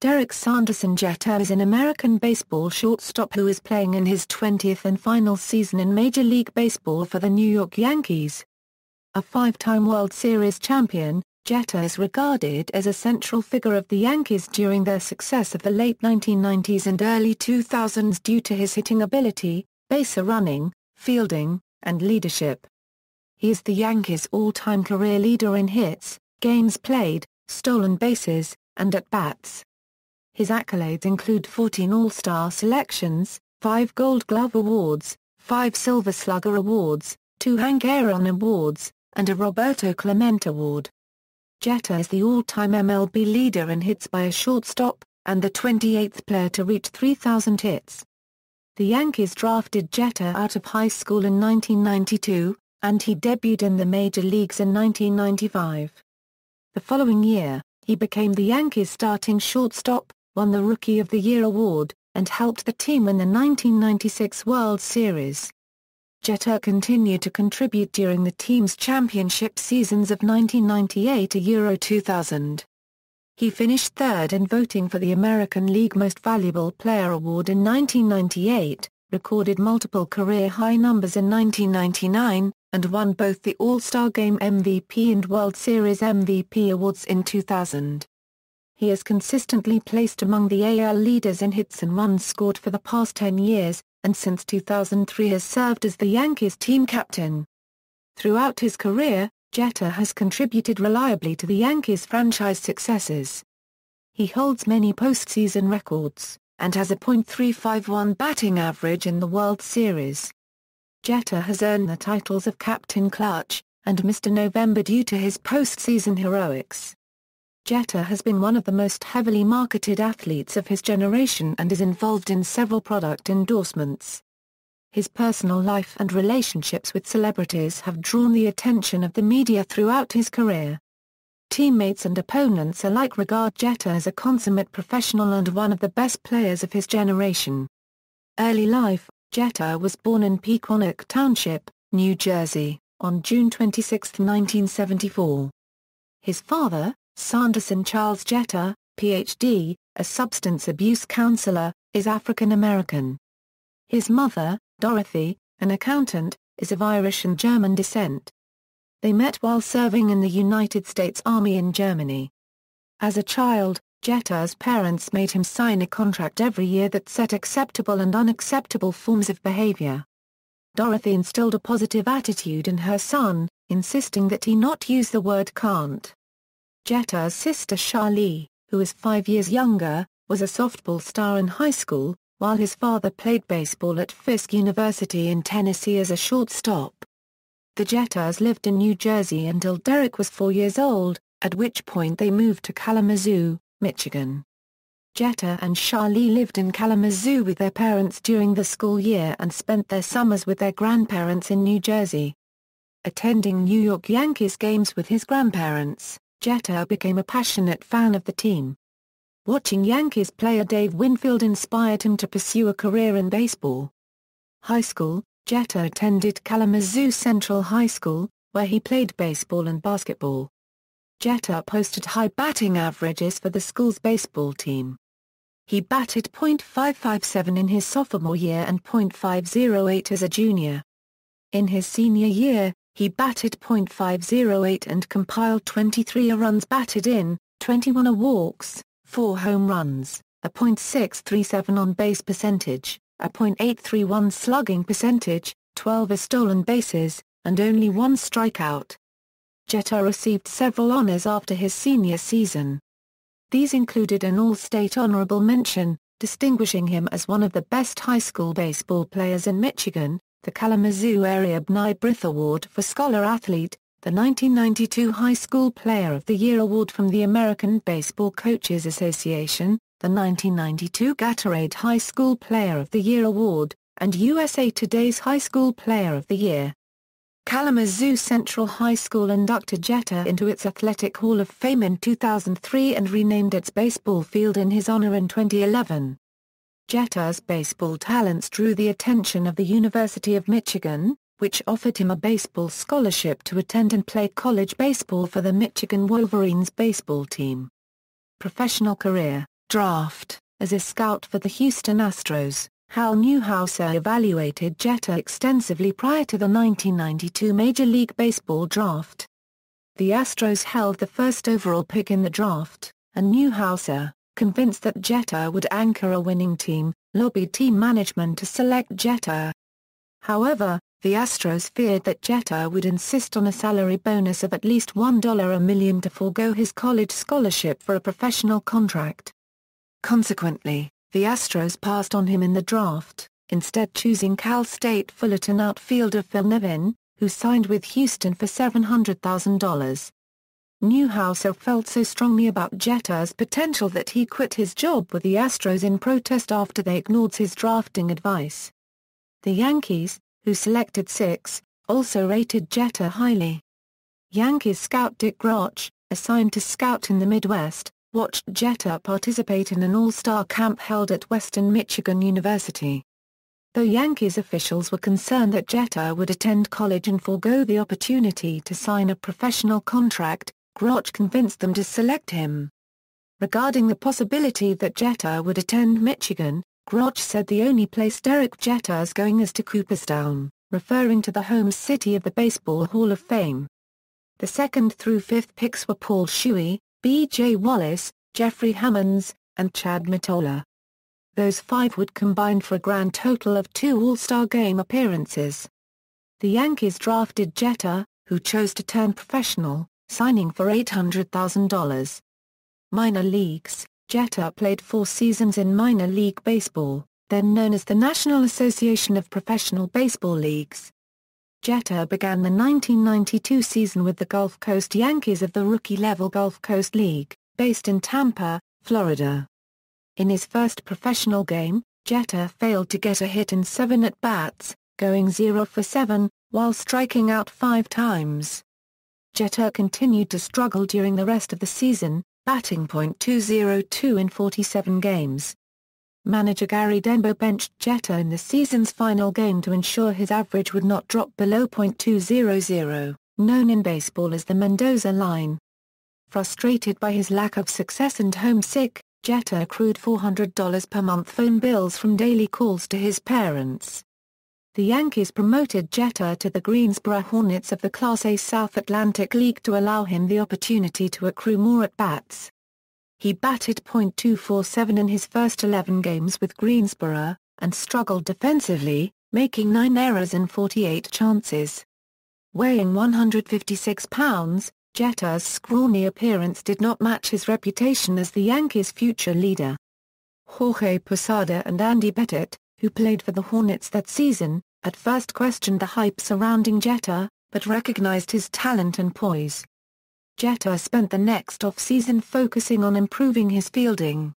Derek Sanderson Jeter is an American baseball shortstop who is playing in his 20th and final season in Major League Baseball for the New York Yankees. A five-time World Series champion, Jeter is regarded as a central figure of the Yankees during their success of the late 1990s and early 2000s due to his hitting ability, baserunning, fielding, and leadership. He is the Yankees' all-time career leader in hits, games played, stolen bases, and at-bats. His accolades include 14 All-Star selections, 5 Gold Glove Awards, 5 Silver Slugger Awards, 2 Hank Aaron Awards, and a Roberto Clemente Award. Jeter is the all-time MLB leader in hits by a shortstop, and the 28th player to reach 3,000 hits. The Yankees drafted Jeter out of high school in 1992, and he debuted in the major leagues in 1995. The following year, he became the Yankees' starting shortstop, won the Rookie of the Year award, and helped the team win the 1996 World Series. Jeter continued to contribute during the team's championship seasons of 1998 to 2000. He finished third in voting for the American League Most Valuable Player award in 1998, recorded multiple career-high numbers in 1999, and won both the All-Star Game MVP and World Series MVP awards in 2000. He is consistently placed among the AL leaders in hits and runs scored for the past 10 years, and since 2003 has served as the Yankees team captain. Throughout his career, Jeter has contributed reliably to the Yankees' franchise successes. He holds many postseason records, and has a .351 batting average in the World Series. Jeter has earned the titles of Captain Clutch and Mr. November due to his postseason heroics. Jeter has been one of the most heavily marketed athletes of his generation and is involved in several product endorsements. His personal life and relationships with celebrities have drawn the attention of the media throughout his career. Teammates and opponents alike regard Jeter as a consummate professional and one of the best players of his generation. Early life: Jeter was born in Pequannock Township, New Jersey, on June 26, 1974. His father, Sanderson Charles Jeter, Ph.D., a substance abuse counselor, is African American. His mother, Dorothy, an accountant, is of Irish and German descent. They met while serving in the United States Army in Germany. As a child, Jeter's parents made him sign a contract every year that set acceptable and unacceptable forms of behavior. Dorothy instilled a positive attitude in her son, insisting that he not use the word can't. Jeter's sister Charlie, who is 5 years younger, was a softball star in high school, while his father played baseball at Fisk University in Tennessee as a shortstop. The Jeters lived in New Jersey until Derek was 4 years old, at which point they moved to Kalamazoo, Michigan. Jeter and Charlie lived in Kalamazoo with their parents during the school year and spent their summers with their grandparents in New Jersey. Attending New York Yankees games with his grandparents, Jeter became a passionate fan of the team. Watching Yankees player Dave Winfield inspired him to pursue a career in baseball. High school: Jeter attended Kalamazoo Central High School, where he played baseball and basketball. Jeter posted high batting averages for the school's baseball team. He batted .557 in his sophomore year and .508 as a junior. In his senior year, he batted .508 and compiled 23 runs batted in, 21 walks, 4 home runs, a .637 on-base percentage, a .831 slugging percentage, 12 stolen bases, and only 1 strikeout. Jeter received several honors after his senior season. These included an All-State Honorable Mention, distinguishing him as one of the best high school baseball players in Michigan, the Kalamazoo Area B'nai B'rith Award for Scholar Athlete, the 1992 High School Player of the Year Award from the American Baseball Coaches Association, the 1992 Gatorade High School Player of the Year Award, and USA Today's High School Player of the Year. Kalamazoo Central High School inducted Jeter into its Athletic Hall of Fame in 2003 and renamed its baseball field in his honor in 2011. Jeter's baseball talents drew the attention of the University of Michigan, which offered him a baseball scholarship to attend and play college baseball for the Michigan Wolverines baseball team. Professional career: Draft. As a scout for the Houston Astros, Hal Newhouser evaluated Jeter extensively prior to the 1992 Major League Baseball draft. The Astros held the first overall pick in the draft, and Newhouser, convinced that Jeter would anchor a winning team, lobbied team management to select Jeter. However, the Astros feared that Jeter would insist on a salary bonus of at least $1 a million to forego his college scholarship for a professional contract. Consequently, the Astros passed on him in the draft, instead choosing Cal State Fullerton outfielder Phil Nevin, who signed with Houston for $700,000. Newhouser felt so strongly about Jeter's potential that he quit his job with the Astros in protest after they ignored his drafting advice. The Yankees, who selected 6, also rated Jeter highly. Yankees scout Dick Groch, assigned to scout in the Midwest, watched Jeter participate in an all-star camp held at Western Michigan University. Though Yankees officials were concerned that Jeter would attend college and forego the opportunity to sign a professional contract, Groch convinced them to select him. Regarding the possibility that Jeter would attend Michigan, Groch said the only place Derek Jeter's going is to Cooperstown, referring to the home city of the Baseball Hall of Fame. The 2nd through 5th picks were Paul Shuey, B.J. Wallace, Jeffrey Hammonds, and Chad Mottola. Those 5 would combine for a grand total of 2 All-Star Game appearances. The Yankees drafted Jeter, who chose to turn professional, signing for $800,000. Minor leagues. Jeter played 4 seasons in minor league baseball, then known as the National Association of Professional Baseball Leagues. Jeter began the 1992 season with the Gulf Coast Yankees of the rookie-level Gulf Coast League, based in Tampa, Florida. In his first professional game, Jeter failed to get a hit in 7 at-bats, going 0 for 7, while striking out 5 times. Jeter continued to struggle during the rest of the season, batting .202 in 47 games. Manager Gary Denbo benched Jeter in the season's final game to ensure his average would not drop below .200, known in baseball as the Mendoza line. Frustrated by his lack of success and homesick, Jeter accrued $400 per month phone bills from daily calls to his parents. The Yankees promoted Jeter to the Greensboro Hornets of the Class A South Atlantic League to allow him the opportunity to accrue more at-bats. He batted .247 in his first 11 games with Greensboro, and struggled defensively, making 9 errors in 48 chances. Weighing 156 pounds, Jeter's scrawny appearance did not match his reputation as the Yankees' future leader. Jorge Posada and Andy Pettitte, who played for the Hornets that season, at first questioned the hype surrounding Jeter, but recognized his talent and poise. Jeter spent the next off-season focusing on improving his fielding.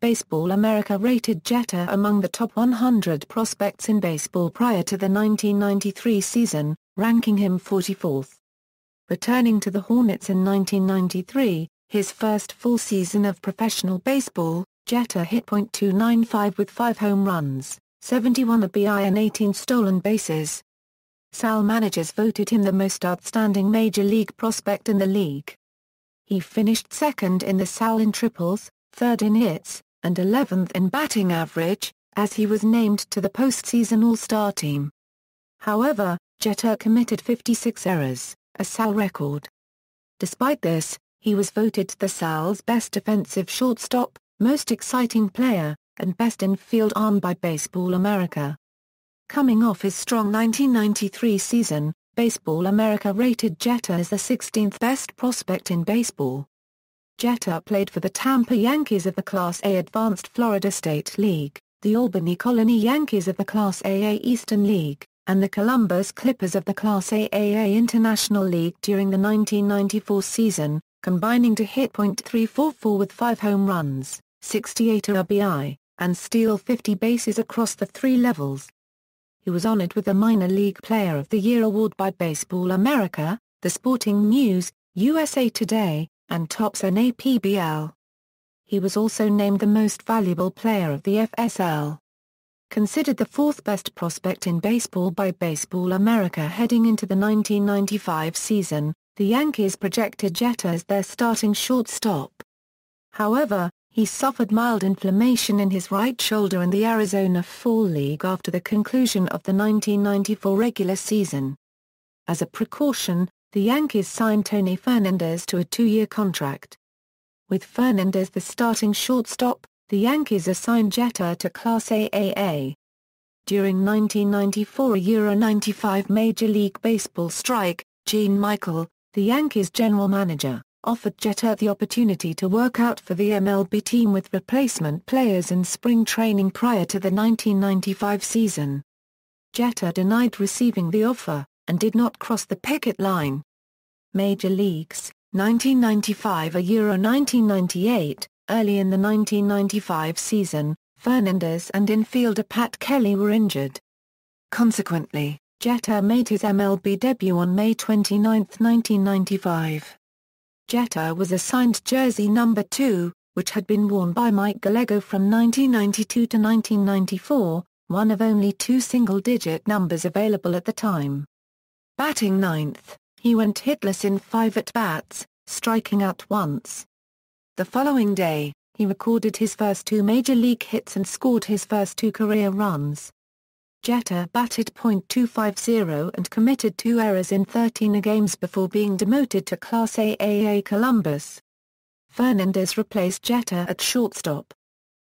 Baseball America rated Jeter among the top 100 prospects in baseball prior to the 1993 season, ranking him 44th. Returning to the Hornets in 1993, his first full season of professional baseball, Jeter hit .295 with 5 home runs, 71 RBI and 18 stolen bases. Sal managers voted him the most outstanding Major League prospect in the league. He finished 2nd in the Sal in triples, 3rd in hits, and 11th in batting average, as he was named to the postseason All-Star team. However, Jeter committed 56 errors, a Sal record. Despite this, he was voted the Sal's best defensive shortstop, most exciting player, and best in-field arm by Baseball America. Coming off his strong 1993 season, Baseball America rated Jeter as the 16th best prospect in baseball. Jeter played for the Tampa Yankees of the Class A Advanced Florida State League, the Albany Colony Yankees of the Class AA Eastern League, and the Columbus Clippers of the Class AAA International League during the 1994 season, combining to hit .344 with 5 home runs, 68 RBI, and steal 50 bases across the 3 levels. He was honored with the Minor League Player of the Year award by Baseball America, The Sporting News, USA Today, and Topps and APBL. He was also named the most valuable player of the FSL. Considered the 4th best prospect in baseball by Baseball America heading into the 1995 season, the Yankees projected Jeter as their starting shortstop. However, He suffered mild inflammation in his right shoulder in the Arizona Fall League after the conclusion of the 1994 regular season. As a precaution, the Yankees signed Tony Fernandez to a 2-year contract. With Fernandez the starting shortstop, the Yankees assigned Jeter to Class AAA. During 1994 95 Major League Baseball strike, Gene Michael, the Yankees general manager, offered Jeter the opportunity to work out for the MLB team with replacement players in spring training prior to the 1995 season. Jeter denied receiving the offer, and did not cross the picket line. Major Leagues, 1995–1998, early in the 1995 season, Fernandez and infielder Pat Kelly were injured. Consequently, Jeter made his MLB debut on May 29, 1995. Jeter was assigned jersey number 2, which had been worn by Mike Gallego from 1992 to 1994, one of only 2 single-digit numbers available at the time. Batting ninth, he went hitless in 5 at-bats, striking out once. The following day, he recorded his first 2 major league hits and scored his first 2 career runs. Jeter batted .250 and committed 2 errors in 13 games before being demoted to Class AAA Columbus. Fernandez replaced Jeter at shortstop.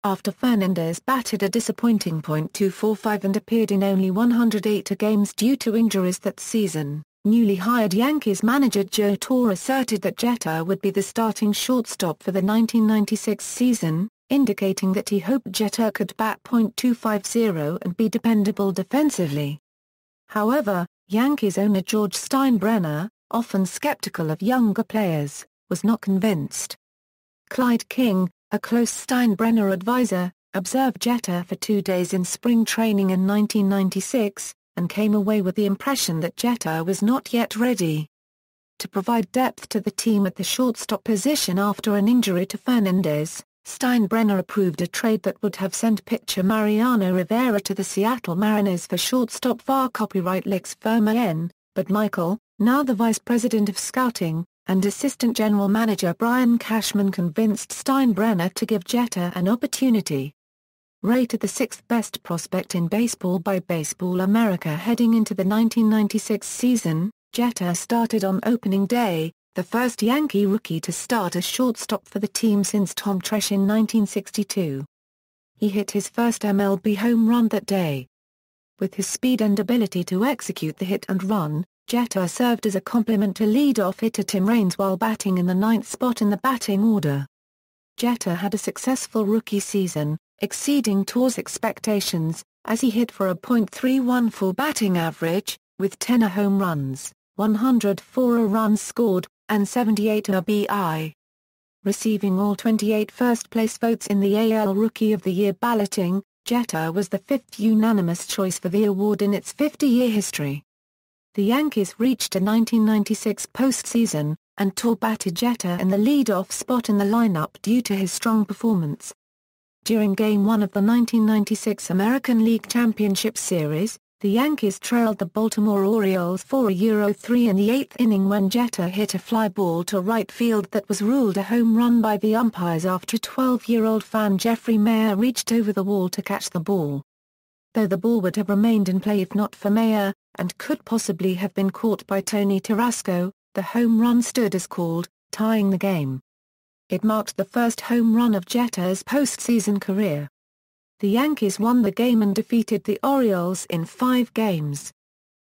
After Fernandez batted a disappointing .245 and appeared in only 108 games due to injuries that season, newly hired Yankees manager Joe Torre asserted that Jeter would be the starting shortstop for the 1996 season, indicating that he hoped Jeter could bat .250 and be dependable defensively. However, Yankees owner George Steinbrenner, often skeptical of younger players, was not convinced. Clyde King, a close Steinbrenner advisor, observed Jeter for 2 days in spring training in 1996, and came away with the impression that Jeter was not yet ready. To provide depth to the team at the shortstop position after an injury to Fernandez, Steinbrenner approved a trade that would have sent pitcher Mariano Rivera to the Seattle Mariners for shortstop var copyright Lex Vermaen, but Michael, now the vice president of scouting, and assistant general manager Brian Cashman convinced Steinbrenner to give Jeter an opportunity. Rated the 6th best prospect in baseball by Baseball America heading into the 1996 season, Jeter started on opening day, the first Yankee rookie to start as shortstop for the team since Tom Tresh in 1962. He hit his first MLB home run that day. With his speed and ability to execute the hit and run, Jeter served as a complement to leadoff hitter Tim Raines while batting in the 9th spot in the batting order. Jeter had a successful rookie season, exceeding Torre's expectations, as he hit for a .314 batting average, with 10 home runs, 104 runs scored, and 78 RBI. Receiving all 28 first-place votes in the AL Rookie of the Year balloting, Jeter was the 5th unanimous choice for the award in its 50-year history. The Yankees reached a 1996 postseason, and Torre batted Jeter in the leadoff spot in the lineup due to his strong performance. During Game 1 of the 1996 American League Championship Series, the Yankees trailed the Baltimore Orioles 4-3 in the 8th inning when Jeter hit a fly ball to right field that was ruled a home run by the umpires after 12-year-old fan Jeffrey Mayer reached over the wall to catch the ball. Though the ball would have remained in play if not for Mayer, and could possibly have been caught by Tony Tarasco, the home run stood as called, tying the game. It marked the first home run of Jeter's postseason career. The Yankees won the game and defeated the Orioles in 5 games.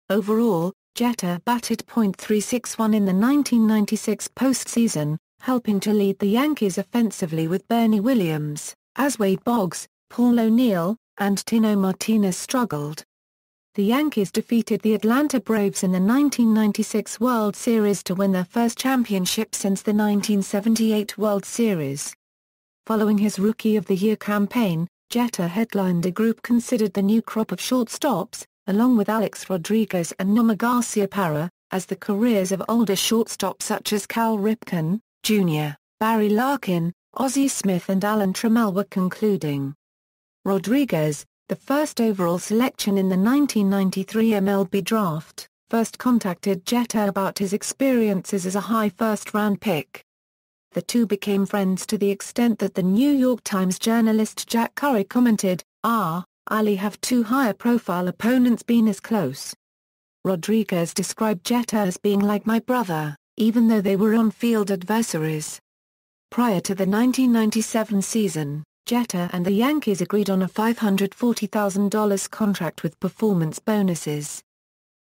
Overall, Jeter batted .361 in the 1996 postseason, helping to lead the Yankees offensively with Bernie Williams, as Wade Boggs, Paul O'Neill, and Tino Martinez struggled. The Yankees defeated the Atlanta Braves in the 1996 World Series to win their first championship since the 1978 World Series. Following his Rookie of the Year campaign, Jeter headlined a group considered the new crop of shortstops, along with Alex Rodriguez and Nomar Garciaparra, as the careers of older shortstops such as Cal Ripken, Jr., Barry Larkin, Ozzie Smith and Alan Trammell were concluding. Rodriguez, the first overall selection in the 1993 MLB draft, first contacted Jeter about his experiences as a high first-round pick. The two became friends to the extent that the New York Times journalist Jack Curry commented, "Ali have two higher-profile opponents been as close." Rodriguez described Jeter as being like my brother, even though they were on-field adversaries. Prior to the 1997 season, Jeter and the Yankees agreed on a $540,000 contract with performance bonuses.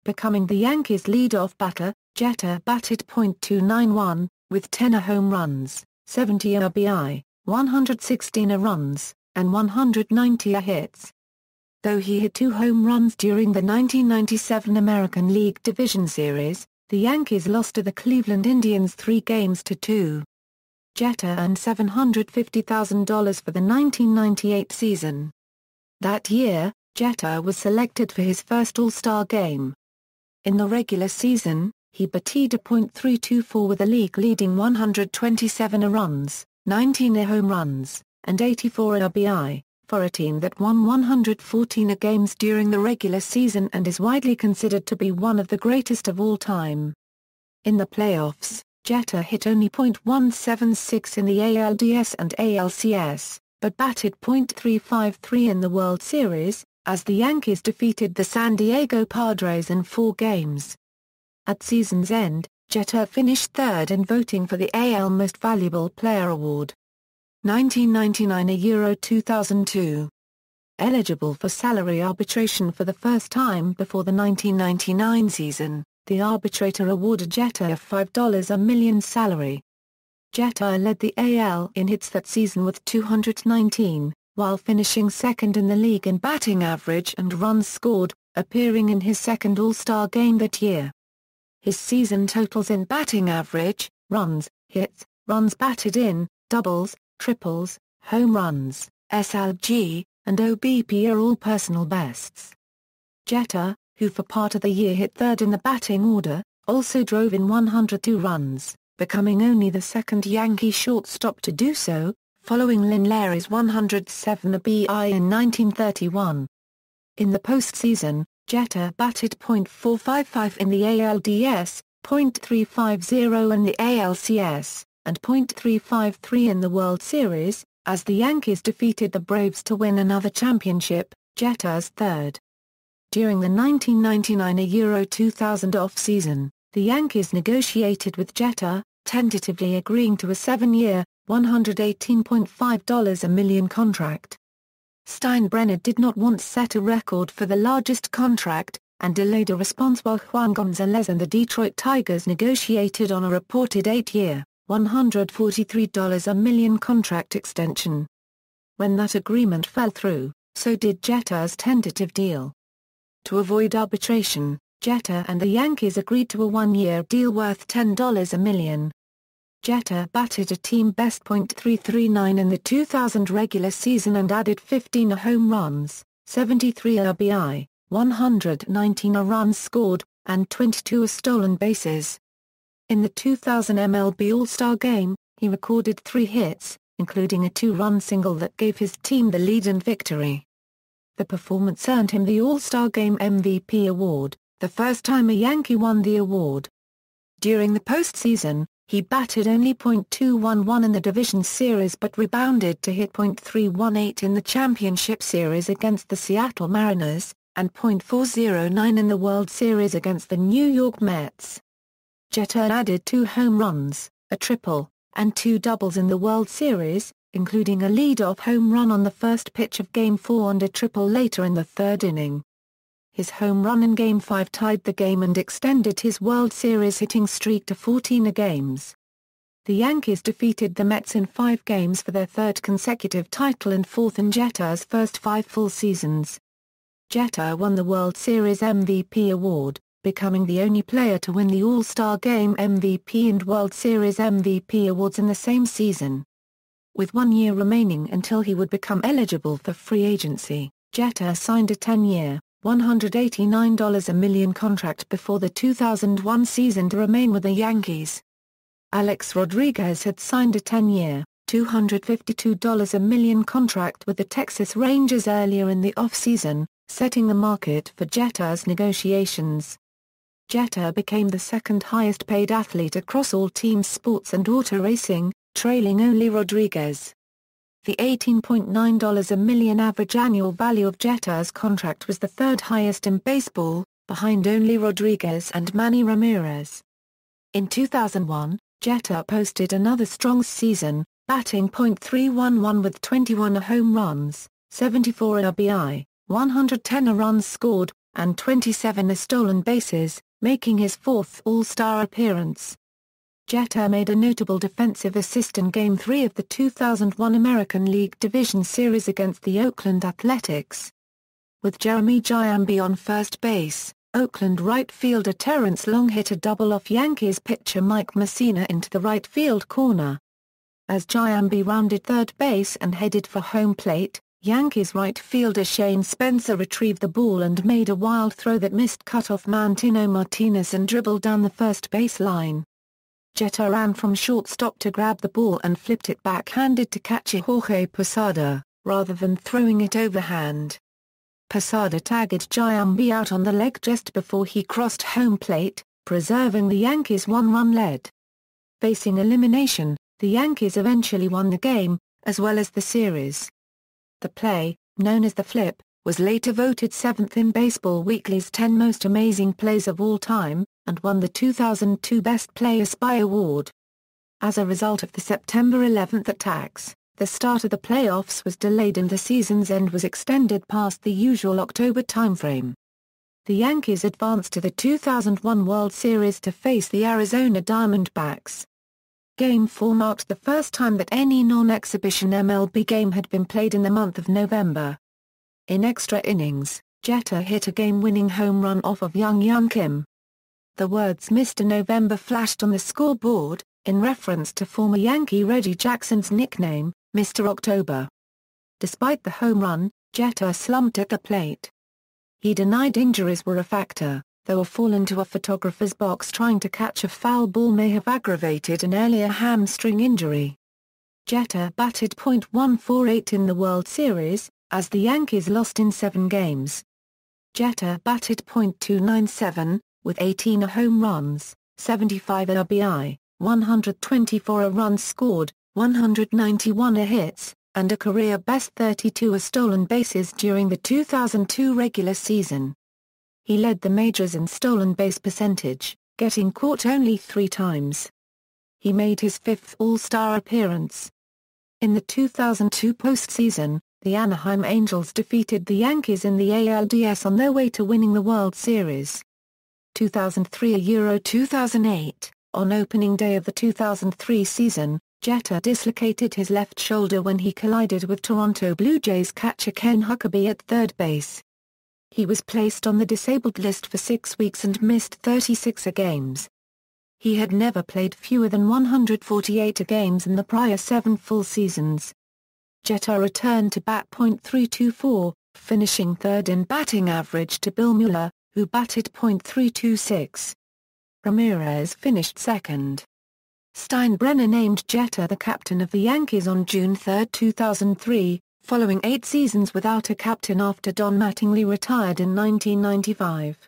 Becoming the Yankees' leadoff batter, Jeter batted .291, with 10 home runs, 70 RBI, 116 runs, and 190 hits. Though he hit 2 home runs during the 1997 American League Division Series, the Yankees lost to the Cleveland Indians 3-2. Jeter earned $750,000 for the 1998 season. That year, Jeter was selected for his first All-Star game. In the regular season, he batted a .324 with a league-leading 127 runs, 19 home runs, and 84 RBI, for a team that won 114 games during the regular season and is widely considered to be one of the greatest of all time. In the playoffs, Jeter hit only .176 in the ALDS and ALCS, but batted .353 in the World Series, as the Yankees defeated the San Diego Padres in 4 games. At season's end, Jeter finished third in voting for the AL Most Valuable Player Award. 1999 – 2002. Eligible for salary arbitration for the first time before the 1999 season, the arbitrator awarded Jeter a $5 a million salary. Jeter led the AL in hits that season with 219, while finishing second in the league in batting average and runs scored, appearing in his second All-Star game that year. His season totals in batting average, runs, hits, runs batted in, doubles, triples, home runs, SLG, and OBP are all personal bests. Jeter, who for part of the year hit third in the batting order, also drove in 102 runs, becoming only the second Yankee shortstop to do so, following Lynn Larry's 107 RBI in 1931. In the postseason, Jeter batted .455 in the ALDS, .350 in the ALCS, and .353 in the World Series, as the Yankees defeated the Braves to win another championship, Jeter's third. During the 1999 – 2000 off-season, the Yankees negotiated with Jeter, tentatively agreeing to a 7-year, $118.5 a million contract. Steinbrenner did not once set a record for the largest contract, and delayed a response while Juan Gonzalez and the Detroit Tigers negotiated on a reported 8-year, $143 a million contract extension. When that agreement fell through, so did Jeter's tentative deal. To avoid arbitration, Jeter and the Yankees agreed to a 1-year deal worth $10 a million. Jeter batted a team-best .339 in the 2000 regular season and added 15 home runs, 73 RBI, 119 runs scored, and 22 stolen bases. In the 2000 MLB All-Star Game, he recorded 3 hits, including a 2-run single that gave his team the lead and victory. The performance earned him the All-Star Game MVP award, the first time a Yankee won the award. During the postseason, he batted only .211 in the division series but rebounded to hit .318 in the championship series against the Seattle Mariners, and .409 in the World Series against the New York Mets. Jeter added 2 home runs, a triple, and 2 doubles in the World Series, including a leadoff home run on the first pitch of Game 4 and a triple later in the 3rd inning. His home run in Game 5 tied the game and extended his World Series hitting streak to 14 games. The Yankees defeated the Mets in 5 games for their 3rd consecutive title and 4th in Jeter's first 5 full seasons. Jeter won the World Series MVP award, becoming the only player to win the All-Star Game MVP and World Series MVP awards in the same season. With 1 year remaining until he would become eligible for free agency, Jeter signed a 10-year, $189 a million contract before the 2001 season to remain with the Yankees. Alex Rodriguez had signed a 10-year, $252 a million contract with the Texas Rangers earlier in the off-season, setting the market for Jeter's negotiations. Jeter became the second highest paid athlete across all team sports and auto racing, trailing only Rodriguez. The $18.9 a million average annual value of Jeter's contract was the third highest in baseball, behind only Rodriguez and Manny Ramirez. In 2001, Jeter posted another strong season, batting .311 with 21 home runs, 74 RBI, 110 runs scored, and 27 stolen bases, making his fourth All-Star appearance. Jeter made a notable defensive assist in Game 3 of the 2001 American League Division Series against the Oakland Athletics. With Jeremy Giambi on first base, Oakland right fielder Terrence Long hit a double off Yankees pitcher Mike Mussina into the right field corner. As Giambi rounded third base and headed for home plate, Yankees right fielder Shane Spencer retrieved the ball and made a wild throw that missed cutoff man Tino Martinez and dribbled down the first base line. Jeter ran from shortstop to grab the ball and flipped it backhanded to catcher Jorge Posada, rather than throwing it overhand. Posada tagged Giambi out on the leg just before he crossed home plate, preserving the Yankees' one-run lead. Facing elimination, the Yankees eventually won the game, as well as the series. The play, known as the flip, was later voted 7th in Baseball Weekly's 10 Most Amazing Plays of All Time, and won the 2002 Best Player Spy Award. As a result of the September 11th attacks, the start of the playoffs was delayed and the season's end was extended past the usual October timeframe. The Yankees advanced to the 2001 World Series to face the Arizona Diamondbacks. Game 4 marked the first time that any non-exhibition MLB game had been played in the month of November. In extra innings, Jeter hit a game-winning home run off of Young Kim. The words "Mr. November" flashed on the scoreboard, in reference to former Yankee Reggie Jackson's nickname, Mr. October. Despite the home run, Jeter slumped at the plate. He denied injuries were a factor, though a fall into a photographer's box trying to catch a foul ball may have aggravated an earlier hamstring injury. Jeter batted .148 in the World Series, as the Yankees lost in 7 games. Jeter batted .297, with 18 home runs, 75 RBI, 124 runs scored, 191 hits, and a career-best 32 stolen bases during the 2002 regular season. He led the majors in stolen base percentage, getting caught only 3 times. He made his 5th All-Star appearance. In the 2002 postseason, the Anaheim Angels defeated the Yankees in the ALDS on their way to winning the World Series. 2003–2008, on opening day of the 2003 season, Jeter dislocated his left shoulder when he collided with Toronto Blue Jays catcher Ken Huckabee at third base. He was placed on the disabled list for 6 weeks and missed 36 games. He had never played fewer than 148 games in the prior 7 full seasons. Jeter returned to bat .324, finishing third in batting average to Bill Mueller, who batted .326. Ramirez finished second. Steinbrenner named Jeter the captain of the Yankees on June 3, 2003, following 8 seasons without a captain after Don Mattingly retired in 1995.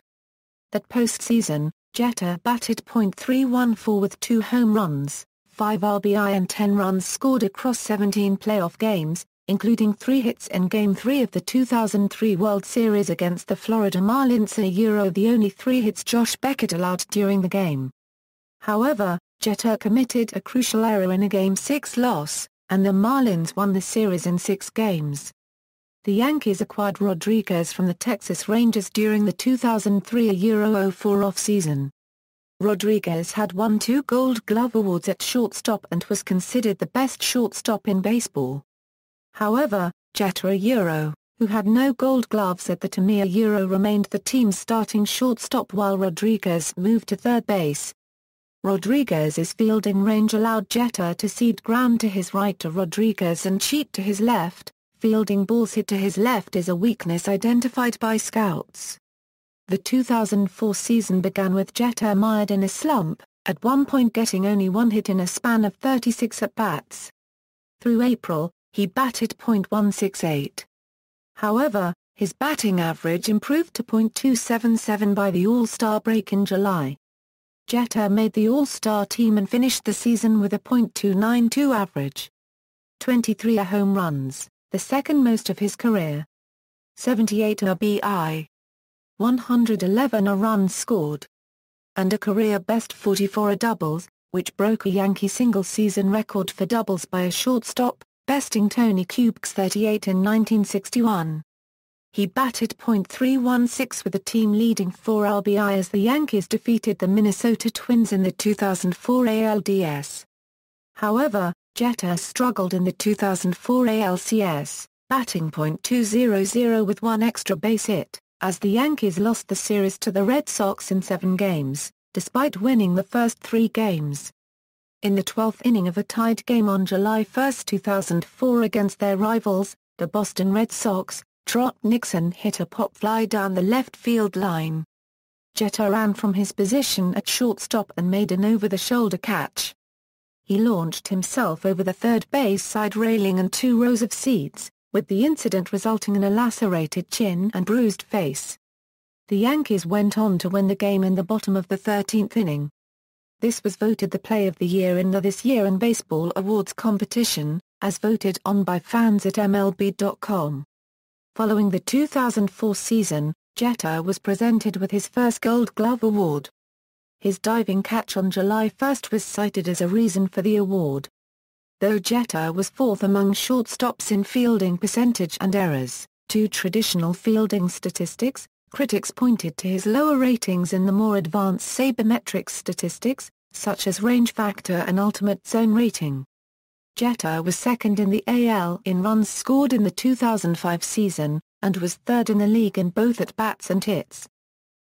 That postseason, Jeter batted .314 with 2 home runs, 5 RBI and 10 runs scored across 17 playoff games, including 3 hits in Game 3 of the 2003 World Series against the Florida Marlins, the only 3 hits Josh Beckett allowed during the game. However, Jeter committed a crucial error in a Game 6 loss, and the Marlins won the series in 6 games. The Yankees acquired Rodriguez from the Texas Rangers during the 2003–04 off-season. Rodriguez had won 2 Gold Glove awards at shortstop and was considered the best shortstop in baseball. However, Jeter, who had no Gold Gloves at the time, remained the team's starting shortstop while Rodriguez moved to third base. Rodriguez's fielding range allowed Jeter to cede ground to his right to Rodriguez and cheat to his left. Fielding balls hit to his left is a weakness identified by scouts. The 2004 season began with Jeter mired in a slump, at one point getting only 1 hit in a span of 36 at-bats. Through April, he batted .168. However, his batting average improved to .277 by the All-Star break in July. Jeter made the All-Star team and finished the season with a .292 average. 23 home runs, the second most of his career. 78 RBI. 111 runs scored. And a career-best 44 doubles, which broke a Yankee single-season record for doubles by a shortstop, besting Tony Kubek's 38 in 1961. He batted .316 with the team leading 4 RBI as the Yankees defeated the Minnesota Twins in the 2004 ALDS. However, Jeter struggled in the 2004 ALCS, batting .200 with 1 extra base hit, as the Yankees lost the series to the Red Sox in 7 games, despite winning the first 3 games. In the 12th inning of a tied game on July 1, 2004 against their rivals, the Boston Red Sox, Trot Nixon hit a pop fly down the left field line. Jeter ran from his position at shortstop and made an over-the-shoulder catch. He launched himself over the third base side railing and 2 rows of seats, with the incident resulting in a lacerated chin and bruised face. The Yankees went on to win the game in the bottom of the 13th inning. This was voted the Play of the Year in the This Year in Baseball Awards competition, as voted on by fans at MLB.com. Following the 2004 season, Jeter was presented with his first Gold Glove Award. His diving catch on July 1 was cited as a reason for the award. Though Jeter was 4th among shortstops in fielding percentage and errors, 2 traditional fielding statistics, critics pointed to his lower ratings in the more advanced sabermetrics statistics, such as range factor and ultimate zone rating. Jeter was 2nd in the AL in runs scored in the 2005 season, and was 3rd in the league in both at-bats and hits.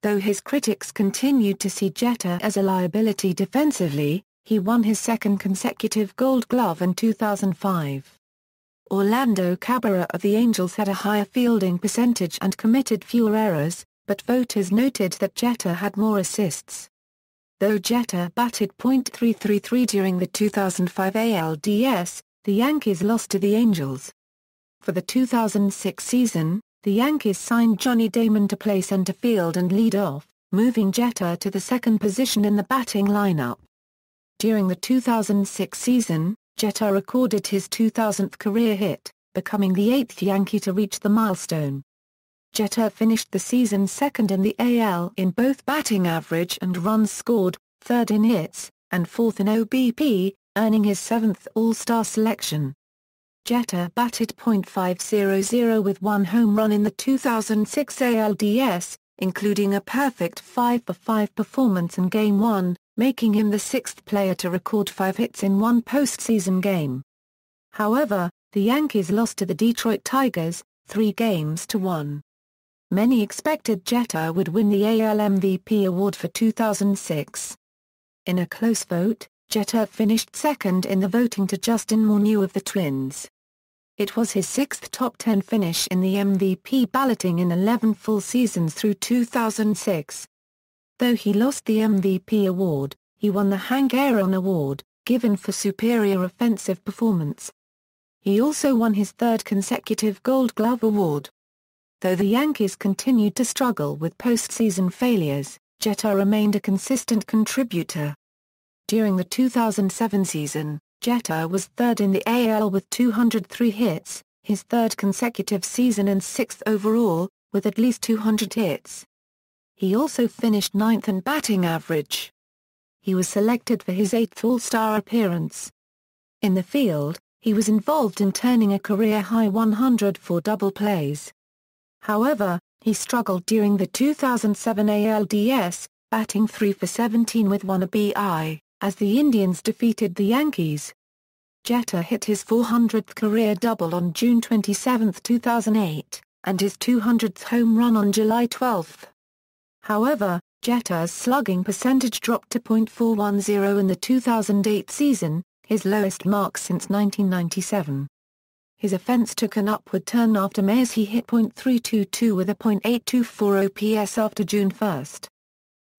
Though his critics continued to see Jeter as a liability defensively, he won his 2nd consecutive Gold Glove in 2005. Orlando Cabrera of the Angels had a higher fielding percentage and committed fewer errors, but voters noted that Jeter had more assists. Though Jeter batted .333 during the 2005 ALDS, the Yankees lost to the Angels. For the 2006 season, the Yankees signed Johnny Damon to play center field and lead off, moving Jeter to the 2nd position in the batting lineup. During the 2006 season, Jeter recorded his 2,000th career hit, becoming the 8th Yankee to reach the milestone. Jeter finished the season 2nd in the AL in both batting average and runs scored, 3rd in hits, and 4th in OBP, earning his 7th All-Star selection. Jeter batted .500 with 1 home run in the 2006 ALDS, including a perfect 5-for-5 performance in Game 1, making him the 6th player to record 5 hits in one postseason game. However, the Yankees lost to the Detroit Tigers, 3-1. Many expected Jeter would win the AL MVP award for 2006. In a close vote, Jeter finished 2nd in the voting to Justin Morneau of the Twins. It was his 6th top 10 finish in the MVP balloting in 11 full seasons through 2006. Though he lost the MVP award, he won the Hank Aaron Award, given for superior offensive performance. He also won his 3rd consecutive Gold Glove Award. Though the Yankees continued to struggle with postseason failures, Jeter remained a consistent contributor. During the 2007 season, Jeter was 3rd in the AL with 203 hits, his 3rd consecutive season and 6th overall, with at least 200 hits. He also finished 9th in batting average. He was selected for his 8th All-Star appearance. In the field, he was involved in turning a career-high 104 double plays. However, he struggled during the 2007 ALDS, batting 3 for 17 with 1 RBI, as the Indians defeated the Yankees. Jeter hit his 400th career double on June 27, 2008, and his 200th home run on July 12. However, Jeter's slugging percentage dropped to .410 in the 2008 season, his lowest mark since 1997. His offense took an upward turn after May as he hit .322 with a .824 OPS after June 1.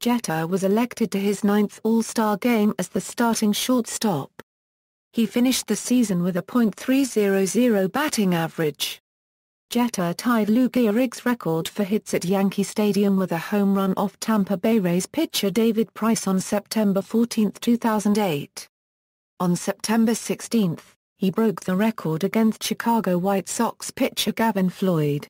Jeter was elected to his 9th All-Star game as the starting shortstop. He finished the season with a .300 batting average. Jeter tied Lou Gehrig's record for hits at Yankee Stadium with a home run off Tampa Bay Rays pitcher David Price on September 14, 2008. On September 16, he broke the record against Chicago White Sox pitcher Gavin Floyd.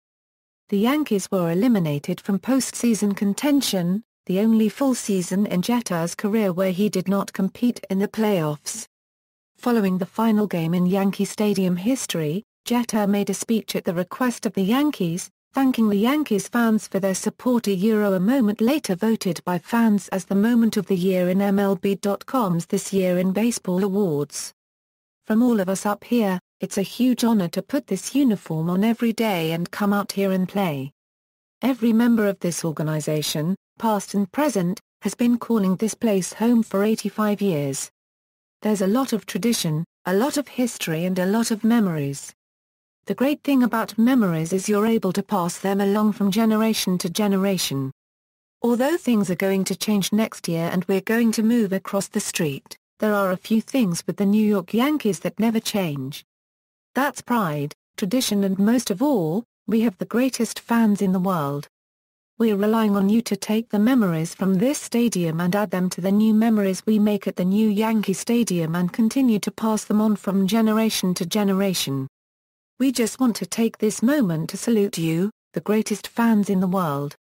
The Yankees were eliminated from postseason contention, the only full season in Jeter's career where he did not compete in the playoffs. Following the final game in Yankee Stadium history, Jeter made a speech at the request of the Yankees, thanking the Yankees fans for their support. A moment later voted by fans as the moment of the year in MLB.com's This Year in Baseball Awards. From all of us up here, it's a huge honor to put this uniform on every day and come out here and play. Every member of this organization, past and present, has been calling this place home for 85 years. There's a lot of tradition, a lot of history and a lot of memories. The great thing about memories is you're able to pass them along from generation to generation. Although things are going to change next year and we're going to move across the street, there are a few things with the New York Yankees that never change. That's pride, tradition and most of all, we have the greatest fans in the world. We're relying on you to take the memories from this stadium and add them to the new memories we make at the new Yankee Stadium and continue to pass them on from generation to generation. We just want to take this moment to salute you, the greatest fans in the world.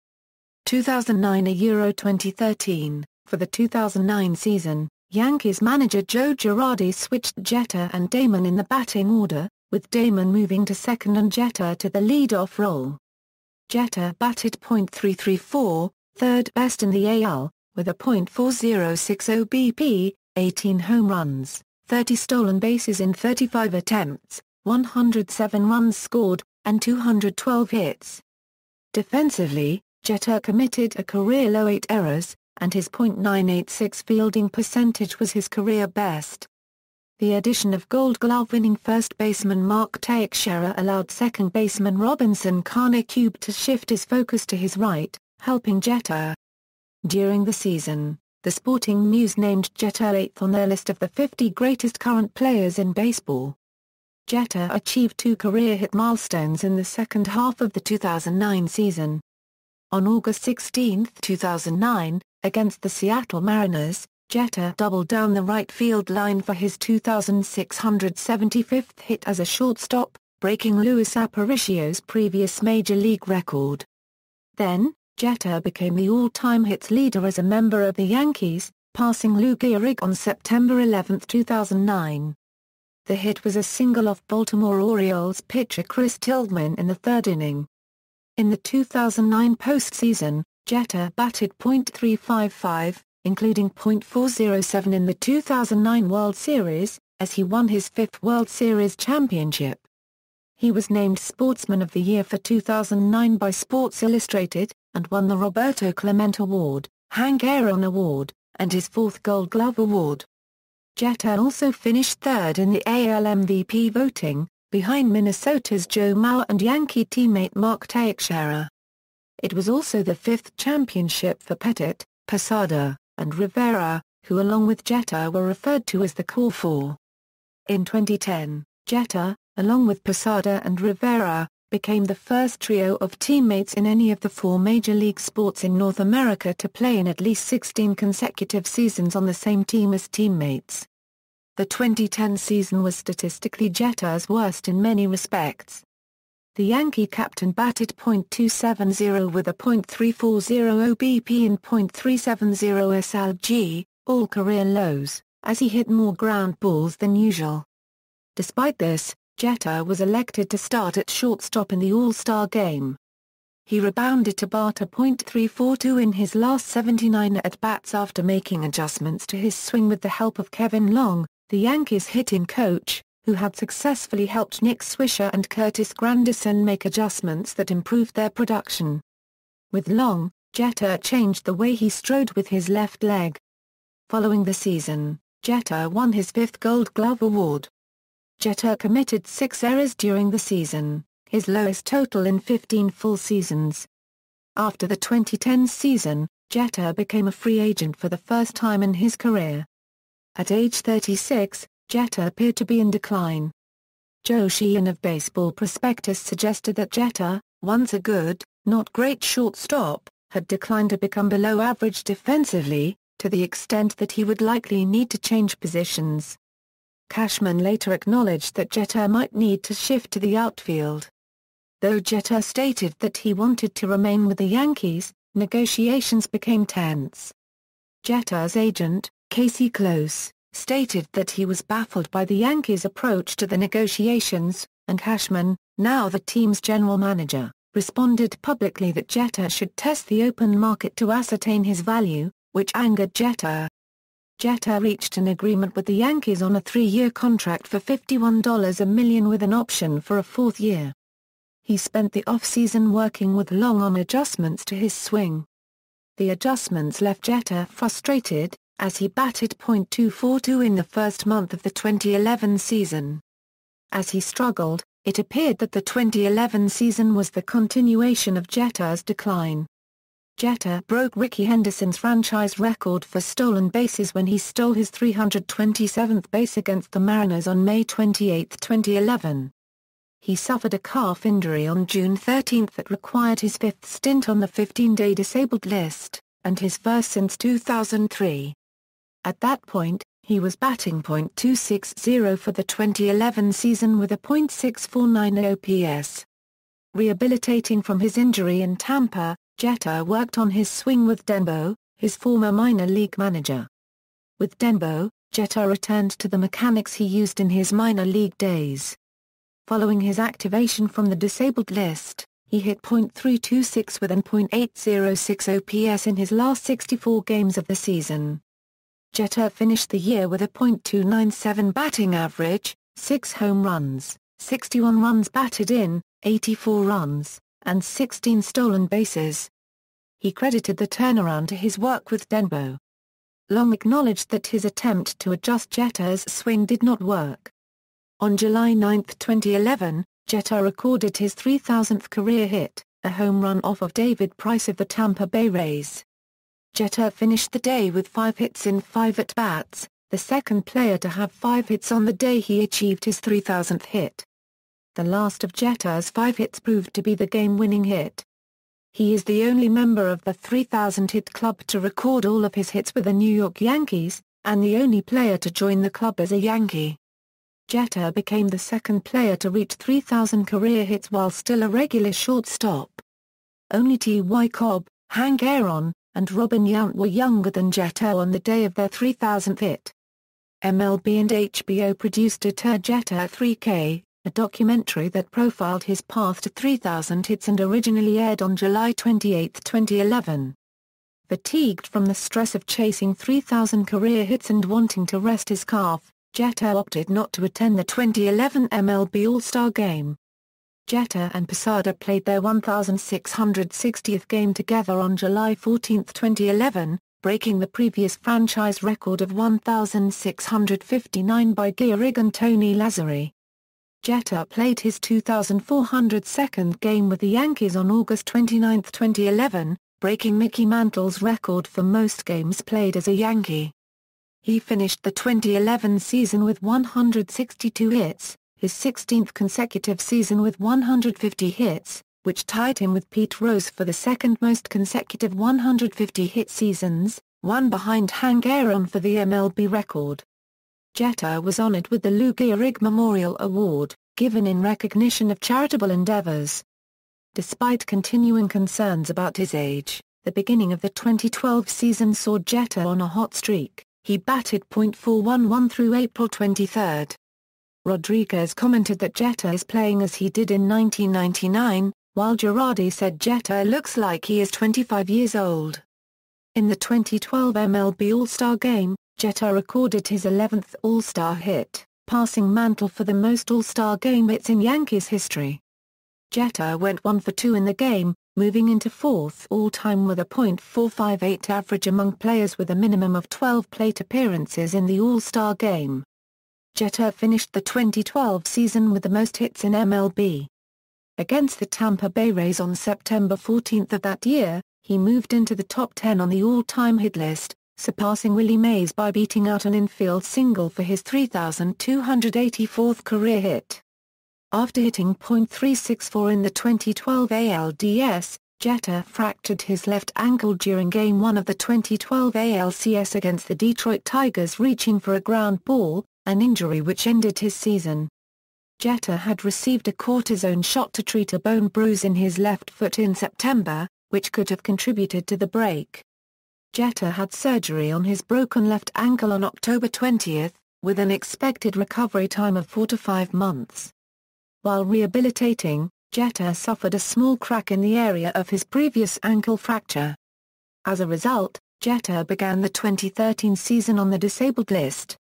2009 Euro 2013, for the 2009 season, Yankees manager Joe Girardi switched Jeter and Damon in the batting order, with Damon moving to second and Jeter to the leadoff role. Jeter batted .334, third best in the AL, with a .4060 BP, 18 home runs, 30 stolen bases in 35 attempts, 107 runs scored, and 212 hits. Defensively, Jeter committed a career-low 8 errors, and his .986 fielding percentage was his career best. The addition of Gold Glove-winning first baseman Mark Teixeira allowed second baseman Robinson Cano to shift his focus to his right, helping Jeter. During the season, The Sporting News named Jeter 8th on their list of the 50 greatest current players in baseball. Jeter achieved 2 career hit milestones in the second half of the 2009 season. On August 16, 2009, against the Seattle Mariners, Jeter doubled down the right field line for his 2,675th hit as a shortstop, breaking Luis Aparicio's previous Major League record. Then, Jeter became the all-time hits leader as a member of the Yankees, passing Lou Gehrig on September 11, 2009. The hit was a single off Baltimore Orioles pitcher Chris Tillman in the third inning. In the 2009 postseason, Jeter batted .355, including .407 in the 2009 World Series, as he won his 5th World Series championship. He was named Sportsman of the Year for 2009 by Sports Illustrated, and won the Roberto Clemente Award, Hank Aaron Award, and his 4th Gold Glove Award. Jeter also finished third in the AL MVP voting, behind Minnesota's Joe Mauer and Yankee teammate Mark Teixeira. It was also the 5th championship for Pettitte, Posada, and Rivera, who along with Jeter were referred to as the Core Four. In 2010, Jeter, along with Posada and Rivera, became the first trio of teammates in any of the 4 major league sports in North America to play in at least 16 consecutive seasons on the same team as teammates. The 2010 season was statistically Jeter's worst in many respects. The Yankee captain batted .270 with a .340 OBP and .370 SLG, all career lows, as he hit more ground balls than usual. Despite this, Jeter was elected to start at shortstop in the All-Star game. He rebounded to bat a .342 in his last 79 at-bats after making adjustments to his swing with the help of Kevin Long, the Yankees hitting coach, who had successfully helped Nick Swisher and Curtis Granderson make adjustments that improved their production. With Long, Jeter changed the way he strode with his left leg. Following the season, Jeter won his 5th Gold Glove Award. Jeter committed 6 errors during the season, his lowest total in 15 full seasons. After the 2010 season, Jeter became a free agent for the first time in his career. At age 36, Jeter appeared to be in decline. Joe Sheehan of Baseball Prospectus suggested that Jeter, once a good, not great shortstop, had declined to become below average defensively, to the extent that he would likely need to change positions. Cashman later acknowledged that Jeter might need to shift to the outfield. Though Jeter stated that he wanted to remain with the Yankees, negotiations became tense. Jeter's agent, Casey Close, stated that he was baffled by the Yankees' approach to the negotiations, and Cashman, now the team's general manager, responded publicly that Jeter should test the open market to ascertain his value, which angered Jeter. Jeter reached an agreement with the Yankees on a 3-year contract for $51 million with an option for a 4th year. He spent the offseason working with long-on adjustments to his swing. The adjustments left Jeter frustrated, as he batted .242 in the first month of the 2011 season. As he struggled, it appeared that the 2011 season was the continuation of Jeter's decline. Jeter broke Rickey Henderson's franchise record for stolen bases when he stole his 327th base against the Mariners on May 28, 2011. He suffered a calf injury on June 13 that required his 5th stint on the 15-day disabled list, and his first since 2003. At that point, he was batting .260 for the 2011 season with a .649 OPS. Rehabilitating from his injury in Tampa, Jeter worked on his swing with Denbo, his former minor league manager. With Denbo, Jeter returned to the mechanics he used in his minor league days. Following his activation from the disabled list, he hit .326 with an .806 OPS in his last 64 games of the season. Jeter finished the year with a .297 batting average, 6 home runs, 61 runs batted in, 84 runs, and 16 stolen bases. He credited the turnaround to his work with Denbo. Long acknowledged that his attempt to adjust Jeter's swing did not work. On July 9, 2011, Jeter recorded his 3,000th career hit, a home run off of David Price of the Tampa Bay Rays. Jeter finished the day with 5 hits in 5 at-bats, the second player to have 5 hits on the day he achieved his 3,000th hit. The last of Jeter's 5 hits proved to be the game-winning hit. He is the only member of the 3,000-hit club to record all of his hits with the New York Yankees, and the only player to join the club as a Yankee. Jeter became the second player to reach 3,000 career hits while still a regular shortstop. Only T.Y. Cobb, Hank Aaron, and Robin Yount were younger than Jeter on the day of their 3,000th hit. MLB and HBO produced ʻdʒiːtər Jeter 3K, a documentary that profiled his path to 3,000 hits and originally aired on July 28, 2011. Fatigued from the stress of chasing 3,000 career hits and wanting to rest his calf, Jeter opted not to attend the 2011 MLB All-Star Game. Jeter and Posada played their 1,660th game together on July 14, 2011, breaking the previous franchise record of 1,659 by Gehrig and Tony Lazzari. Jeter played his 2,402nd game with the Yankees on August 29, 2011, breaking Mickey Mantle's record for most games played as a Yankee. He finished the 2011 season with 162 hits, his 16th consecutive season with 150 hits, which tied him with Pete Rose for the second most consecutive 150-hit seasons, one behind Hank Aaron for the MLB record. Jeter was honored with the Lou Gehrig Memorial Award, given in recognition of charitable endeavors. Despite continuing concerns about his age, the beginning of the 2012 season saw Jeter on a hot streak. He batted .411 through April 23. Rodriguez commented that Jeter is playing as he did in 1999, while Girardi said Jeter looks like he is 25 years old. In the 2012 MLB All-Star Game, Jeter recorded his 11th All-Star hit, passing Mantle for the most All-Star Game hits in Yankees history. Jeter went 1 for 2 in the game, moving into 4th all-time with a .458 average among players with a minimum of 12 plate appearances in the All-Star Game. Jeter finished the 2012 season with the most hits in MLB. Against the Tampa Bay Rays on September 14 of that year, he moved into the top 10 on the all-time hit list, surpassing Willie Mays by beating out an infield single for his 3,284th career hit. After hitting .364 in the 2012 ALDS, Jeter fractured his left ankle during Game 1 of the 2012 ALCS against the Detroit Tigers, reaching for a ground ball, an injury which ended his season. Jeter had received a cortisone shot to treat a bone bruise in his left foot in September, which could have contributed to the break. Jeter had surgery on his broken left ankle on October 20, with an expected recovery time of 4 to 5 months. While rehabilitating, Jeter suffered a small crack in the area of his previous ankle fracture. As a result, Jeter began the 2013 season on the disabled list.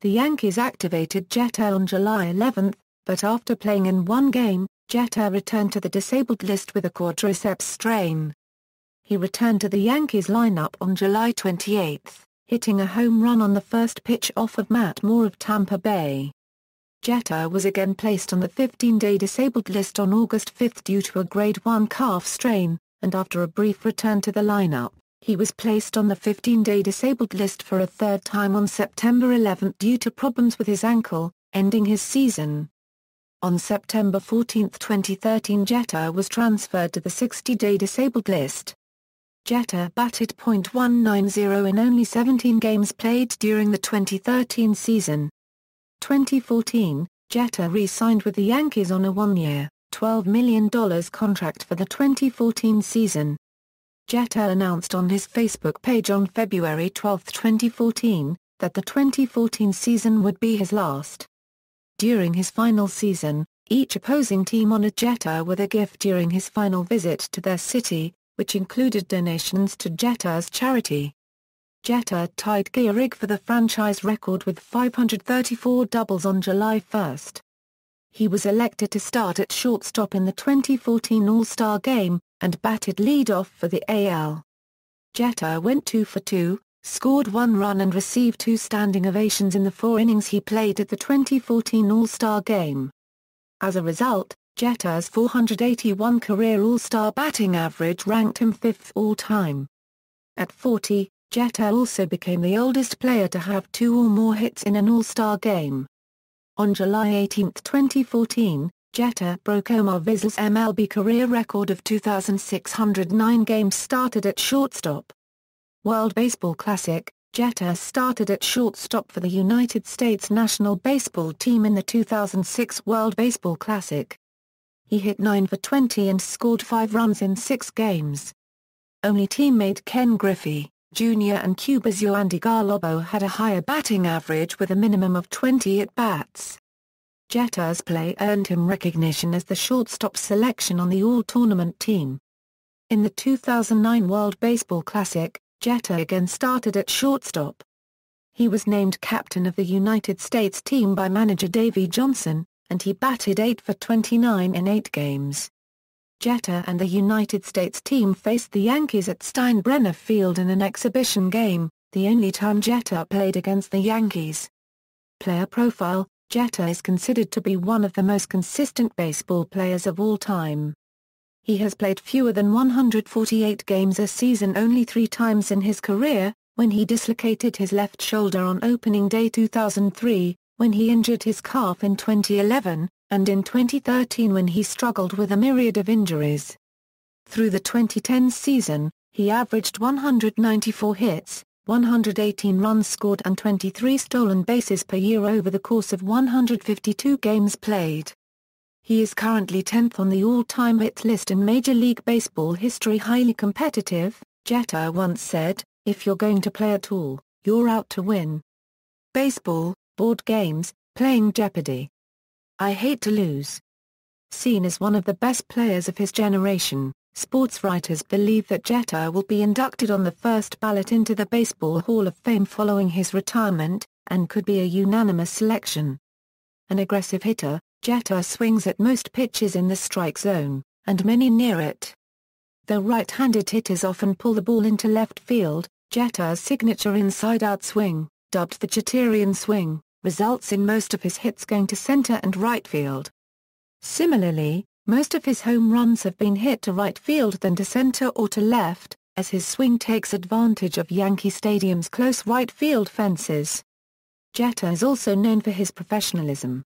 The Yankees activated Jeter on July 11, but after playing in one game, Jeter returned to the disabled list with a quadriceps strain. He returned to the Yankees lineup on July 28, hitting a home run on the first pitch off of Matt Moore of Tampa Bay. Jeter was again placed on the 15-day disabled list on August 5 due to a Grade 1 calf strain, and after a brief return to the lineup, he was placed on the 15-day disabled list for a third time on September 11 due to problems with his ankle, ending his season. On September 14, 2013, Jeter was transferred to the 60-day disabled list. Jeter batted .190 in only 17 games played during the 2013 season. 2014, Jeter re-signed with the Yankees on a one-year, $12 million contract for the 2014 season. Jeter announced on his Facebook page on February 12, 2014, that the 2014 season would be his last. During his final season, each opposing team honored Jeter with a gift during his final visit to their city, which included donations to Jeter's charity. Jeter tied Gehrig for the franchise record with 534 doubles on July 1. He was elected to start at shortstop in the 2014 All-Star Game, and batted leadoff for the AL. Jeter went 2 for 2, scored 1 run and received 2 standing ovations in the 4 innings he played at the 2014 All-Star Game. As a result, Jeter's .481 career All-Star batting average ranked him 5th all-time. At 40, Jeter also became the oldest player to have 2 or more hits in an All-Star game. On July 18, 2014, Jeter broke Omar Vizquel's MLB career record of 2,609 games started at shortstop. World Baseball Classic, Jeter started at shortstop for the United States national baseball team in the 2006 World Baseball Classic. He hit 9 for 20 and scored 5 runs in 6 games. Only teammate Ken Griffey Jr. and Cuba's Yoandy Garlobo had a higher batting average with a minimum of 20 at-bats. Jeter's play earned him recognition as the shortstop selection on the All-Tournament team. In the 2009 World Baseball Classic, Jeter again started at shortstop. He was named captain of the United States team by manager Davey Johnson, and he batted 8 for 29 in 8 games. Jeter and the United States team faced the Yankees at Steinbrenner Field in an exhibition game, the only time Jeter played against the Yankees. Player profile: Jeter is considered to be one of the most consistent baseball players of all time. He has played fewer than 148 games a season only 3 times in his career, when he dislocated his left shoulder on opening day 2003, when he injured his calf in 2011, and in 2013 when he struggled with a myriad of injuries. Through the 2010 season, he averaged 194 hits, 118 runs scored and 23 stolen bases per year over the course of 152 games played. He is currently 10th on the all-time hits list in Major League Baseball history. Highly competitive, Jeter once said, "If you're going to play at all, you're out to win. Baseball, board games, playing Jeopardy! I hate to lose." Seen as one of the best players of his generation, sports writers believe that Jeter will be inducted on the first ballot into the Baseball Hall of Fame following his retirement, and could be a unanimous selection. An aggressive hitter, Jeter swings at most pitches in the strike zone, and many near it. Though right-handed hitters often pull the ball into left field, Jeter's signature inside-out swing, dubbed the Jeterian swing, results in most of his hits going to center and right field. Similarly, most of his home runs have been hit to right field than to center or to left, as his swing takes advantage of Yankee Stadium's close right field fences. Jeter is also known for his professionalism.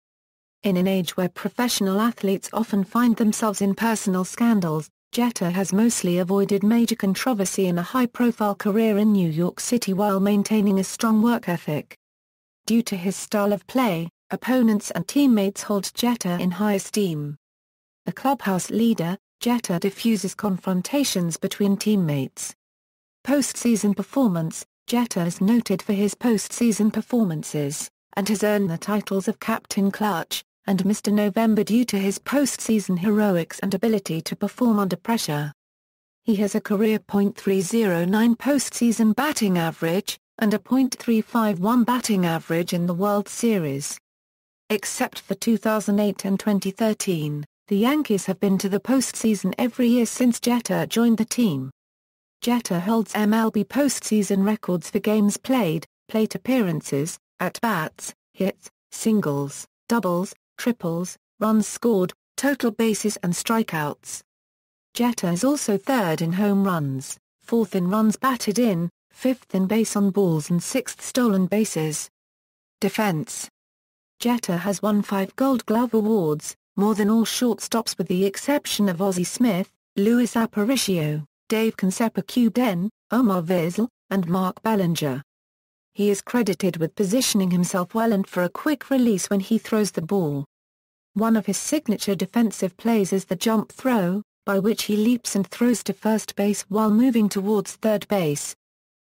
In an age where professional athletes often find themselves in personal scandals, Jeter has mostly avoided major controversy in a high-profile career in New York City while maintaining a strong work ethic. Due to his style of play, opponents and teammates hold Jeter in high esteem. A clubhouse leader, Jeter diffuses confrontations between teammates. Postseason performance. Jeter is noted for his postseason performances, and has earned the titles of Captain Clutch and Mr. November due to his postseason heroics and ability to perform under pressure. He has a career .309 postseason batting average, and a .351 batting average in the World Series. Except for 2008 and 2013, the Yankees have been to the postseason every year since Jeter joined the team. Jeter holds MLB postseason records for games played, plate appearances, at-bats, hits, singles, doubles, triples, runs scored, total bases and strikeouts. Jeter is also third in home runs, fourth in runs batted in, fifth in base on balls and sixth stolen bases. Defense. Jeter has won 5 Gold Glove awards, more than all shortstops with the exception of Ozzie Smith, Luis Aparicio, Dave Concepcion, Omar Vizsla, and Mark Bellinger. He is credited with positioning himself well and for a quick release when he throws the ball. One of his signature defensive plays is the jump throw, by which he leaps and throws to first base while moving towards third base.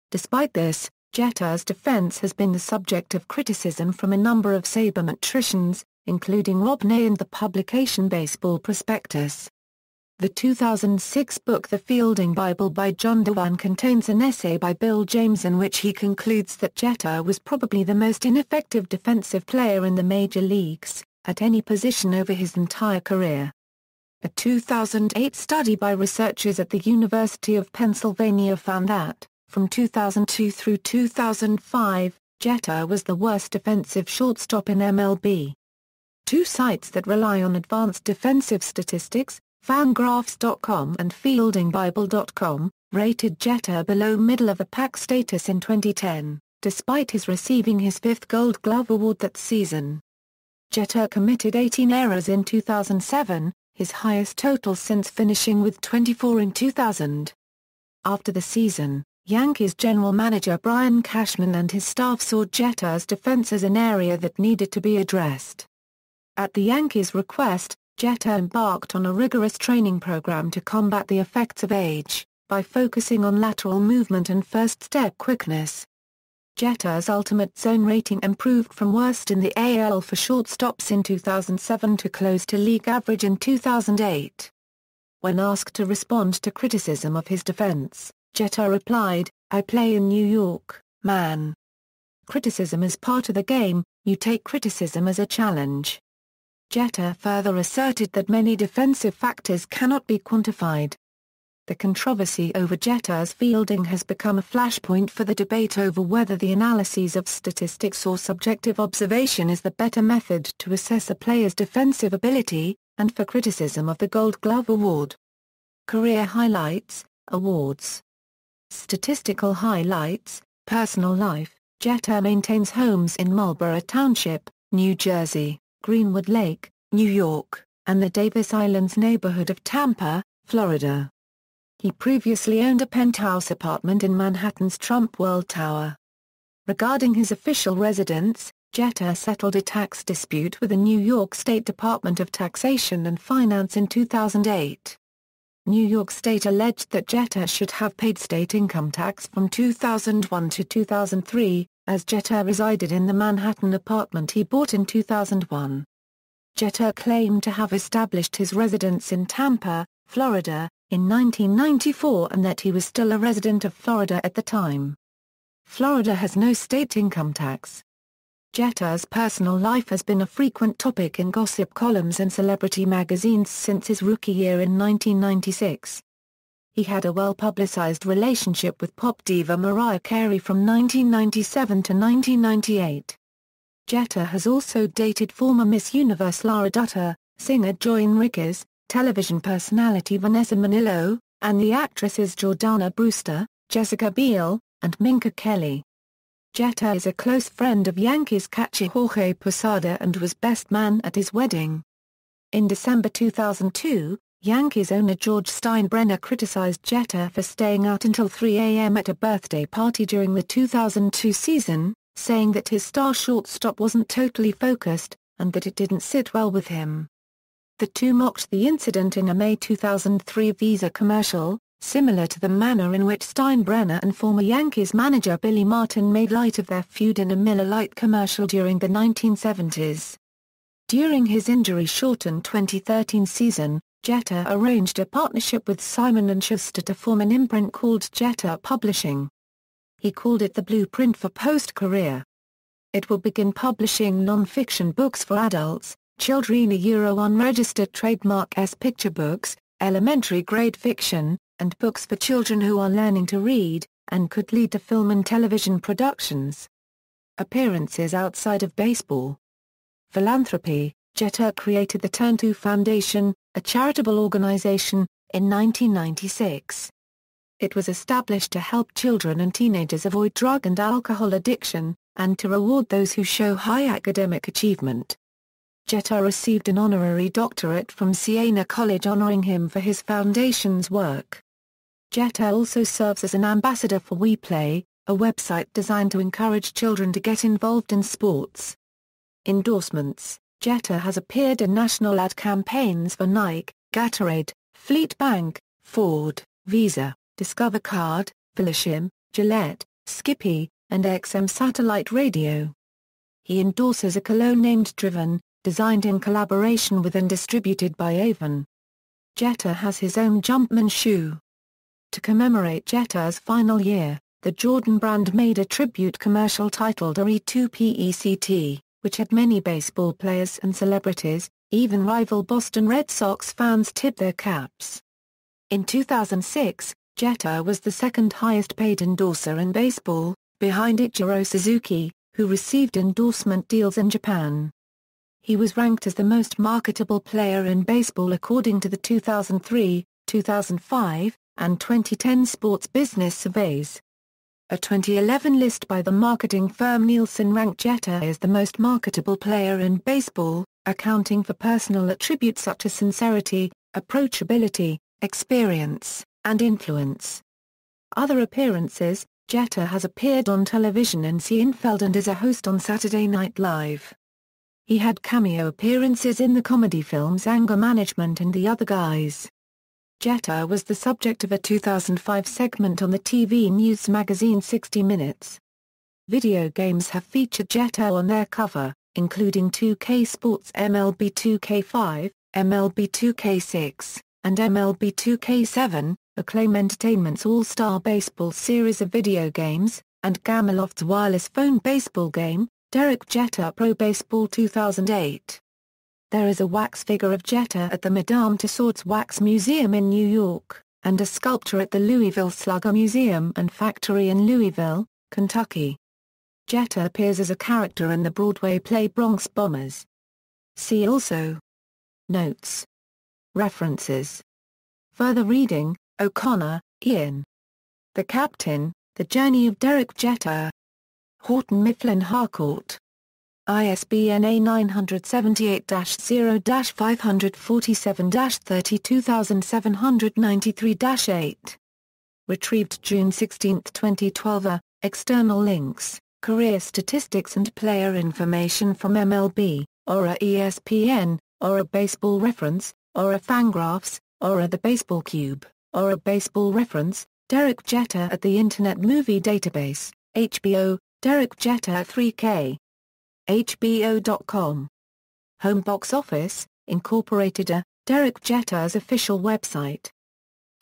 Despite this, Jeter's defense has been the subject of criticism from a number of sabermetricians, including Rob Ney and the publication Baseball Prospectus. The 2006 book The Fielding Bible by John DeWine contains an essay by Bill James in which he concludes that Jeter was probably the most ineffective defensive player in the major leagues, at any position over his entire career. A 2008 study by researchers at the University of Pennsylvania found that, from 2002 through 2005, Jeter was the worst defensive shortstop in MLB. Two sites that rely on advanced defensive statistics, Fangraphs.com and FieldingBible.com, rated Jeter below middle-of-the-pack status in 2010, despite his receiving his 5th Gold Glove award that season. Jeter committed 18 errors in 2007, his highest total since finishing with 24 in 2000. After the season, Yankees general manager Brian Cashman and his staff saw Jeter's defense as an area that needed to be addressed. At the Yankees' request, Jeter embarked on a rigorous training program to combat the effects of age, by focusing on lateral movement and first-step quickness. Jeter's ultimate zone rating improved from worst in the AL for shortstops in 2007 to close to league average in 2008. When asked to respond to criticism of his defense, Jeter replied, "I play in New York, man. Criticism is part of the game, you take criticism as a challenge." Jeter further asserted that many defensive factors cannot be quantified. The controversy over Jeter's fielding has become a flashpoint for the debate over whether the analysis of statistics or subjective observation is the better method to assess a player's defensive ability, and for criticism of the Gold Glove Award. Career highlights, awards. Statistical highlights, personal life. Jeter maintains homes in Marlborough Township, New Jersey, Greenwood Lake, New York, and the Davis Islands neighborhood of Tampa, Florida. He previously owned a penthouse apartment in Manhattan's Trump World Tower. Regarding his official residence, Jeter settled a tax dispute with the New York State Department of Taxation and Finance in 2008. New York State alleged that Jeter should have paid state income tax from 2001 to 2003, as Jeter resided in the Manhattan apartment he bought in 2001. Jeter claimed to have established his residence in Tampa, Florida, in 1994 and that he was still a resident of Florida at the time. Florida has no state income tax. Jeter's personal life has been a frequent topic in gossip columns and celebrity magazines since his rookie year in 1996. He had a well-publicized relationship with pop diva Mariah Carey from 1997 to 1998. Jeter has also dated former Miss Universe Lara Dutta, singer Joy Enriquez, television personality Vanessa Manillo, and the actresses Jordana Brewster, Jessica Biel, and Minka Kelly. Jetta is a close friend of Yankees catcher Jorge Posada and was best man at his wedding. In December 2002, Yankees owner George Steinbrenner criticized Jetta for staying out until 3 a.m. at a birthday party during the 2002 season, saying that his star shortstop wasn't totally focused, and that it didn't sit well with him. The two mocked the incident in a May 2003 Visa commercial, similar to the manner in which Steinbrenner and former Yankees manager Billy Martin made light of their feud in a Miller Lite commercial during the 1970s. During his injury-shortened 2013 season, Jetta arranged a partnership with Simon & Schuster to form an imprint called Jetta Publishing. He called it the blueprint for post-career. It will begin publishing non-fiction books for adults, children unregistered trademark picture books, elementary grade fiction, and books for children who are learning to read, and could lead to film and television productions. Appearances outside of baseball. Philanthropy. Jetta created the Turn To Foundation, a charitable organization, in 1996. It was established to help children and teenagers avoid drug and alcohol addiction, and to reward those who show high academic achievement. Jetta received an honorary doctorate from Siena College honoring him for his foundation's work. Jetta also serves as an ambassador for We Play, a website designed to encourage children to get involved in sports. Endorsements. Jetta has appeared in national ad campaigns for Nike, Gatorade, Fleet Bank, Ford, Visa, Discover Card, Philishim, Gillette, Skippy, and XM Satellite Radio. He endorses a cologne named Driven, designed in collaboration with and distributed by Avon. Jetta has his own Jumpman shoe. To commemorate Jetta's final year, the Jordan brand made a tribute commercial titled ʻdʒiːtər, which had many baseball players and celebrities, even rival Boston Red Sox fans tip their caps. In 2006, Jetta was the second highest paid endorser in baseball, behind Ichiro Suzuki, who received endorsement deals in Japan. He was ranked as the most marketable player in baseball according to the 2003, 2005, and 2010 Sports Business surveys. A 2011 list by the marketing firm Nielsen ranked Jetta as the most marketable player in baseball, accounting for personal attributes such as sincerity, approachability, experience, and influence. Other appearances. Jetta has appeared on television in Seinfeld and is a host on Saturday Night Live. He had cameo appearances in the comedy films Anger Management and The Other Guys. Jetta was the subject of a 2005 segment on the TV news magazine 60 Minutes. Video games have featured Jetta on their cover, including 2K Sports MLB 2K5, MLB 2K6, and MLB 2K7, Acclaim Entertainment's All-Star Baseball series of video games, and Gameloft's wireless phone baseball game, Derek Jeter Pro Baseball 2008. There is a wax figure of Jeter at the Madame Tussauds Wax Museum in New York, and a sculpture at the Louisville Slugger Museum and Factory in Louisville, Kentucky. Jeter appears as a character in the Broadway play Bronx Bombers. See also. Notes. References. Further reading, O'Connor, Ian. The Captain, The Journey of Derek Jeter. Houghton Mifflin Harcourt. ISBN A978-0-547-32793-8. Retrieved June 16, 2012. External links, career statistics and player information from MLB, Aura ESPN, Aura Baseball Reference, Aura Fangraphs, Aura The Baseball Cube, Aura Baseball Reference, Derek Jeter at the Internet Movie Database, HBO, Derek Jeter 3K. HBO.com. Home Box Office, Incorporated. Derek Jeter's official website.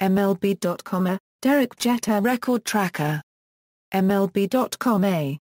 MLB.com. Derek Jeter Record Tracker. MLB.com.